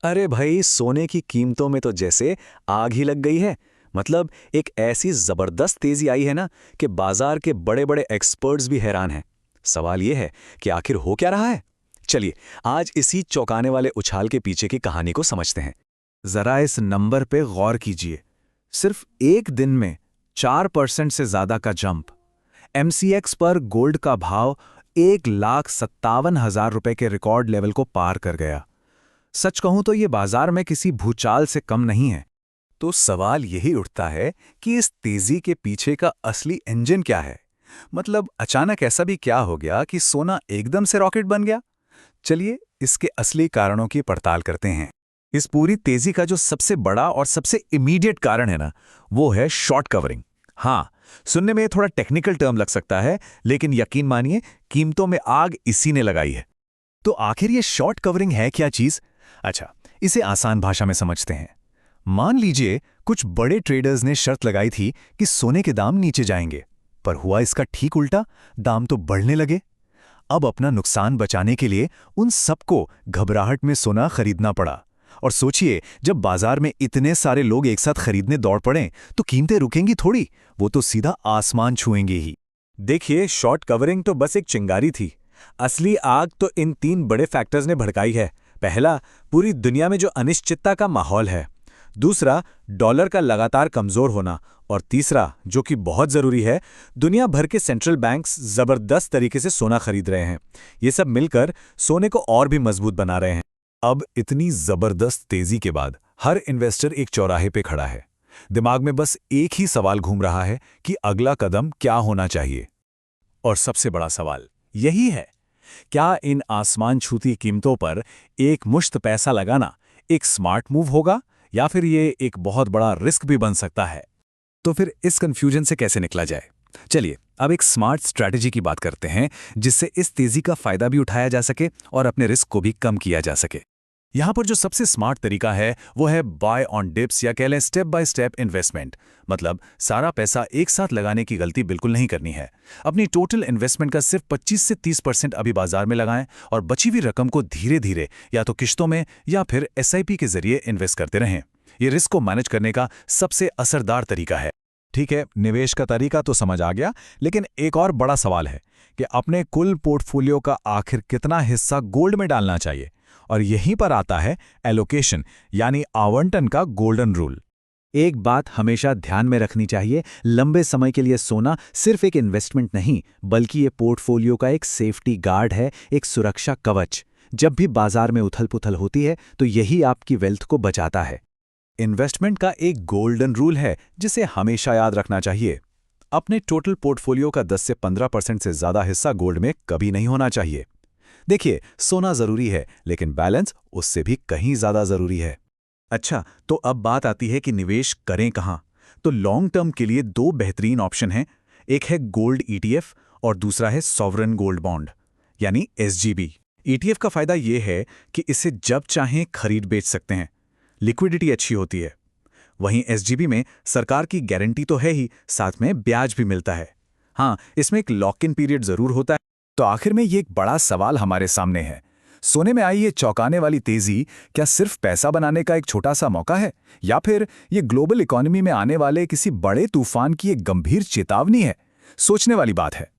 अरे भाई, सोने की कीमतों में तो जैसे आग ही लग गई है। मतलब एक ऐसी जबरदस्त तेजी आई है ना कि बाजार के बड़े बड़े एक्सपर्ट्स भी हैरान हैं। सवाल यह है कि आखिर हो क्या रहा है। चलिए, आज इसी चौंकाने वाले उछाल के पीछे की कहानी को समझते हैं। जरा इस नंबर पे गौर कीजिए। सिर्फ एक दिन में 4% से ज्यादा का जंप। एमसीएक्स पर गोल्ड का भाव 1,57,000 रुपए के रिकॉर्ड लेवल को पार कर गया। सच कहूं तो ये बाजार में किसी भूचाल से कम नहीं है। तो सवाल यही उठता है कि इस तेजी के पीछे का असली इंजन क्या है। मतलब अचानक ऐसा भी क्या हो गया कि सोना एकदम से रॉकेट बन गया। चलिए, इसके असली कारणों की पड़ताल करते हैं। इस पूरी तेजी का जो सबसे बड़ा और सबसे इमीडिएट कारण है ना, वो है शॉर्ट कवरिंग। हाँ, सुनने में थोड़ा टेक्निकल टर्म लग सकता है, लेकिन यकीन मानिए, कीमतों में आग इसी ने लगाई है। तो आखिर ये शॉर्ट कवरिंग है क्या चीज? अच्छा, इसे आसान भाषा में समझते हैं। मान लीजिए कुछ बड़े ट्रेडर्स ने शर्त लगाई थी कि सोने के दाम नीचे जाएंगे, पर हुआ इसका ठीक उल्टा, दाम तो बढ़ने लगे। अब अपना नुकसान बचाने के लिए उन सबको घबराहट में सोना खरीदना पड़ा। और सोचिए, जब बाजार में इतने सारे लोग एक साथ खरीदने दौड़ पड़ें, तो कीमतें रुकेंगी थोड़ी, वो तो सीधा आसमान छुएंगे ही। देखिए, शॉर्ट कवरिंग तो बस एक चिंगारी थी। असली आग तो इन तीन बड़े फैक्टर्स ने भड़काई है। पहला, पूरी दुनिया में जो अनिश्चितता का माहौल है। दूसरा, डॉलर का लगातार कमजोर होना। और तीसरा, जो कि बहुत जरूरी है, दुनिया भर के सेंट्रल बैंक्स जबरदस्त तरीके से सोना खरीद रहे हैं। ये सब मिलकर सोने को और भी मजबूत बना रहे हैं। अब इतनी जबरदस्त तेजी के बाद हर इन्वेस्टर एक चौराहे पे खड़ा है। दिमाग में बस एक ही सवाल घूम रहा है कि अगला कदम क्या होना चाहिए। और सबसे बड़ा सवाल यही है, क्या इन आसमान छूती कीमतों पर एक मुश्त पैसा लगाना एक स्मार्ट मूव होगा, या फिर ये एक बहुत बड़ा रिस्क भी बन सकता है? तो फिर इस कंफ्यूजन से कैसे निकला जाए? चलिए, अब एक स्मार्ट स्ट्रैटेजी की बात करते हैं, जिससे इस तेजी का फायदा भी उठाया जा सके और अपने रिस्क को भी कम किया जा सके। यहां पर जो सबसे स्मार्ट तरीका है, वो है बाय ऑन डिप्स, या कह लें स्टेप बाय स्टेप इन्वेस्टमेंट। मतलब सारा पैसा एक साथ लगाने की गलती बिल्कुल नहीं करनी है। अपनी टोटल इन्वेस्टमेंट का सिर्फ 25 से 30% अभी बाजार में लगाएं, और बची हुई रकम को धीरे धीरे या तो किश्तों में या फिर एसआईपी के जरिए इन्वेस्ट करते रहें। ये रिस्क को मैनेज करने का सबसे असरदार तरीका है। ठीक है, निवेश का तरीका तो समझ आ गया, लेकिन एक और बड़ा सवाल है कि अपने कुल पोर्टफोलियो का आखिर कितना हिस्सा गोल्ड में डालना चाहिए। और यहीं पर आता है एलोकेशन, यानी आवंटन का गोल्डन रूल। एक बात हमेशा ध्यान में रखनी चाहिए, लंबे समय के लिए सोना सिर्फ एक इन्वेस्टमेंट नहीं, बल्कि ये पोर्टफोलियो का एक सेफ्टी गार्ड है, एक सुरक्षा कवच। जब भी बाजार में उथल-पुथल होती है, तो यही आपकी वेल्थ को बचाता है। इन्वेस्टमेंट का एक गोल्डन रूल है जिसे हमेशा याद रखना चाहिए। अपने टोटल पोर्टफोलियो का 10 से 15% से ज्यादा हिस्सा गोल्ड में कभी नहीं होना चाहिए। देखिए, सोना जरूरी है, लेकिन बैलेंस उससे भी कहीं ज्यादा जरूरी है। अच्छा, तो अब बात आती है कि निवेश करें कहां। तो लॉन्ग टर्म के लिए दो बेहतरीन ऑप्शन हैं। एक है गोल्ड ईटीएफ और दूसरा है सॉवरेन गोल्ड बॉन्ड, यानी एसजीबी। ईटीएफ का फायदा यह है कि इसे जब चाहें खरीद बेच सकते हैं, लिक्विडिटी अच्छी होती है। वहीं एसजीबी में सरकार की गारंटी तो है ही, साथ में ब्याज भी मिलता है। हाँ, इसमें एक लॉक इन पीरियड जरूर होता है। तो आखिर में ये एक बड़ा सवाल हमारे सामने है, सोने में आई ये चौंकाने वाली तेजी क्या सिर्फ पैसा बनाने का एक छोटा सा मौका है, या फिर ये ग्लोबल इकोनॉमी में आने वाले किसी बड़े तूफान की एक गंभीर चेतावनी है? सोचने वाली बात है।